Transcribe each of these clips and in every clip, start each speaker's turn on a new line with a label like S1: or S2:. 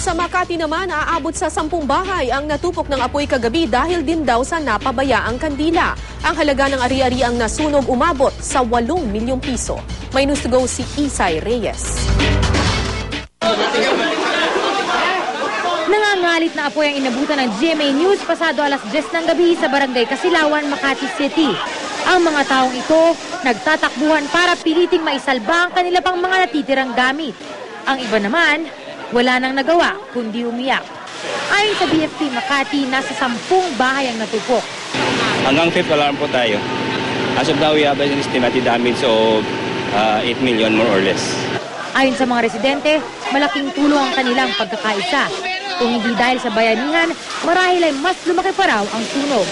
S1: Sa Makati naman, aabot sa 10 bahay ang natupok ng apoy kagabi dahil din daw sa napabayaang kandila. Ang halaga ng ari-ariang nasunog umabot sa 8 milyong piso. May news to go si Isay Reyes.
S2: Nangangalit na apoy ang inabutan ng GMA News pasado alas 10 ng gabi sa Barangay Kasilawan, Makati City. Ang mga taong ito nagtatakbuhan para piliting maisalba ang kanila pang mga natitirang gamit. Ang iba naman, wala nang nagawa kundi umiyak. Ayon sa BFP Makati, nasa 10 bahay ang natupok.
S3: Hanggang 5th alarm po tayo. As of now, we have an estimated damage of 8 million more or less.
S2: Ayon sa mga residente, malaking tulong ang kanilang pagkakaisa. Kung hindi dahil sa bayanihan, marahil ay mas lumaki pa raw ang sunog.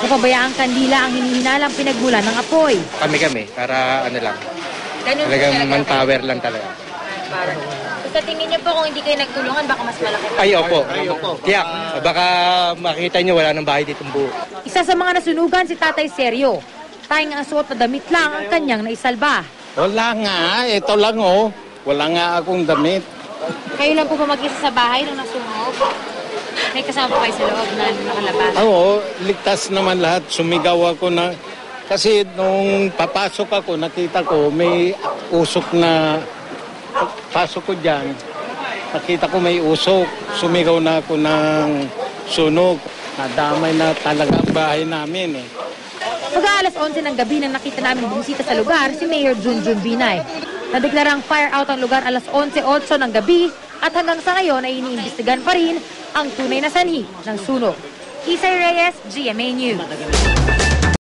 S2: Napabayaang kandila ang hinihinalang pinagmulan ng apoy.
S4: Kami, para ano lang. Talagang manpower lang talaga.
S2: Sa tingin niyo po kung hindi kayo nagtulungan, baka mas malaki pa?
S4: Ay, opo. Tiyak, baka makita niyo wala nang bahay ditong buo.
S2: Isa sa mga nasunugan si Tatay Seryo. Tayong ang suot na damit lang ang kanyang naisalba.
S5: Wala nga, ito lang oh. Wala nga akong damit.
S2: Kayo lang po ba mag-isa sa bahay nung nasunog? May kasama pa kayo sa loob na nakalabas?
S5: Oo, ligtas naman lahat. Sumigaw ako na, kasi nung papasok ako, nakita ko may usok na, pasok ko dyan, nakita ko may usok. Sumigaw na ako ng sunog. Nadamay na talaga ang bahay namin eh.
S2: Pag-aalas 11 ng gabi nang nakita namin bumisita sa lugar si Mayor Junjun Binay. Nadeklarang fire out ang lugar alas 11:08 ng gabi at hanggang sa ngayon ay iniimbestigan pa rin ang tunay na sanhi ng sunog. Isay Reyes, GMA News.